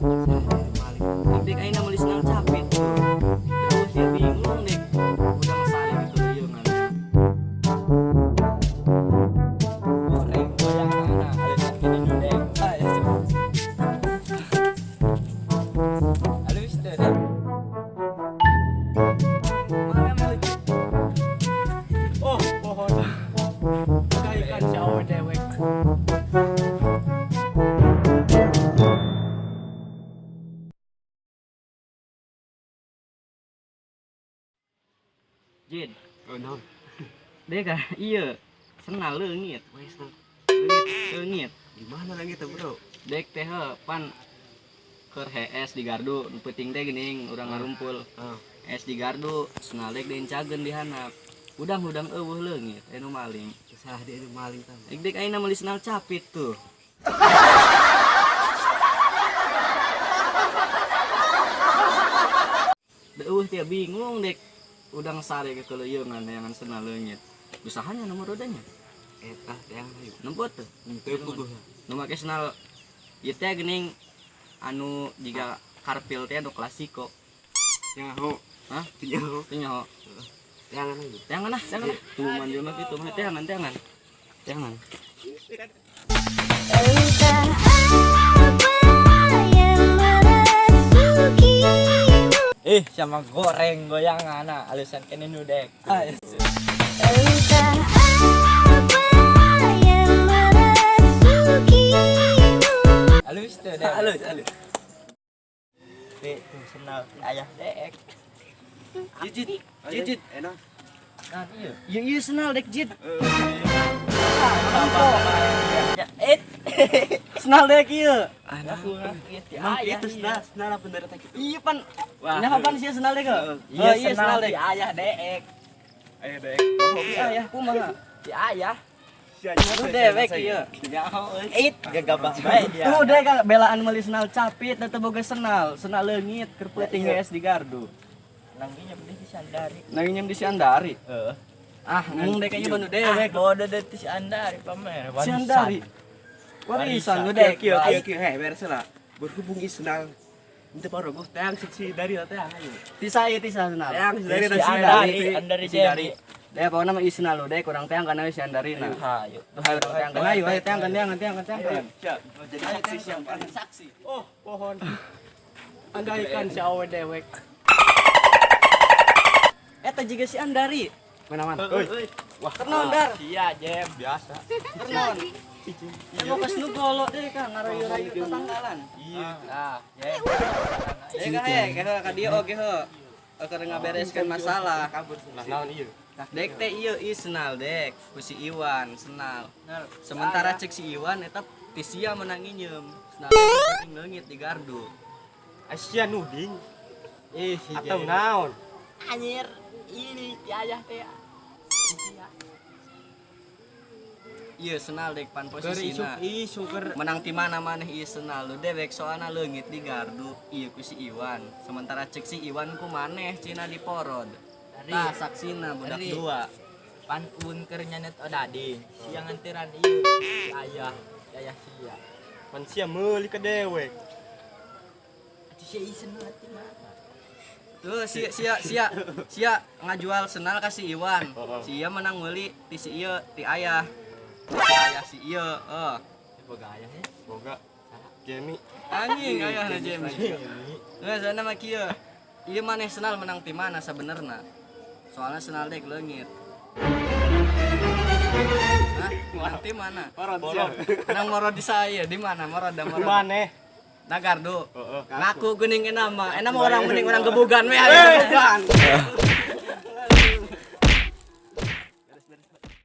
Dek aina meuli senal capit tuh. Terus ya bingung dek. Udah masalah gitu ieu mah. Goreng goyang mana alisan kini dudek. Halus teh dek. Mana meuli? Oh, pohon. Bagaikan si awe dewek. Jin, Oh, no. dek ah ieu senal leungit. Wes, no. Leungit. Gimana lagi tuh, Bro? Dek teh pan keur HS di Gardu, nu penting teh geuning urang ngarumpul. Oh. Es di Gardu, senal dek diencageun di handap. Udang-udang eueuh leungit, anu maling. Salah dia itu maling tah. Dek aina meuli senal capit tuh. Deueuh teh bingung dek. Udang sare ke keleuyeungan neangan senal leungit. Usahannya nomor rodanya. Eta teh ayo. Nempot tuh. Teu puguh. Nu make senal ieu teh geuning anu jika karpil teh anu klasiko. Nyaho. Hah? Nyaho. Teu nyaho. Jangan ayo. Jangan lah, jangan lah. Tuh mandir mah kitu mah jangan, jangan. Jangan. Entah apa yang merasukimu. Sama goreng goyang mana alisan kini dudek. Entah apa yang merasukimu. Halus teh dek. Halus. Dek, tuh senal ayah dek. Jijit, jijit. Enak. Nah, iya. Ieu senal dek jit. Ya, Senal dek ieu. aku ngakit ya Emang ayah. itu senara bener teh gitu. Iya pan. Wah. Nya kapan sih senal dek? Iya, Iya senal dek. ayah dek. Ayo, Dek. Iya ayah kumaha? Si ayah. Lu dewek ieu. Nyaho gagabah bae dia. Tuh dek belaan meuli senal capit teu boga senal, senal leungit keur peuting Iya. geus di Gardu. Nangginya beli di Sandari. Nanging di si Andari. Heeh. Ah, mung dek ieu banu dewek. Bodoh deh di Sandari pamer. Si Andari. Warisan lu Dek. dek. Kieu beres lah. Berhubung isnal. Itu baru gue teang si dari teh ayo. Tisa ieu tisa senal. Teang si dari Si si Andari si dari. Dek pokona mah ieu senal lu dek urang teang kana si Andarina. Hayu. Tuh hayu urang teang kana ayo teang kan. Siap. Jadi saksi siang paling Saksi. Oh, pohon. Andaikan si awe dewek. Eta jiga si Andari. Mana-mana. Wah, ternon dar. Iya, Jem, biasa. Ternon. Mau ke snu golo deh kan ngarayu-rayu tetanggalan. Iya. Nah, ya. Deh kan ka dieu oge heuh. Keur ngabereskeun masalah. Kabur lah. Naon ieu? Dek teh ieu senal dek ku si Iwan senal. Sementara cek si Iwan eta Tisia menang nginyeum. Senal penting leungit di Gardu. Asia nuding Si atau Jem. naon? Anjir, ini si ayah teh. Ieu senal dek pan Keur posisina. isu keur Menang ti mana maneh ieu senal lu dewek soalna leungit di Gardu ieu ku si Iwan. Sementara cek si Iwan ku maneh cina di porod. Tah saksina budak Dari. dua. Pan un keur nyanet odading. Siang ngantiran ieu si ayah. Ayah sia. pan sia meuli ke dewek. Atuh sia isen mati mah. Tuh sia ngajual senal ka si Iwan. Si Ieu menang meuli ti si ieu ti ayah. Ti ayah si ieu, Boga ayah ya. Boga. Gemi. Anjing ayah na Jemi. Nah, sana mah kieu. Ieu maneh senal menang ti mana sabenerna? Soalnya senal dek leungit. Hah? Menang ti mana? Porod sia. Menang morod di saya, di mana? Morod da morod. Maneh. Da Gardu. Heeh. Ngaku geuning enam mah. Enam orang mending orang gebugan we. Bukan.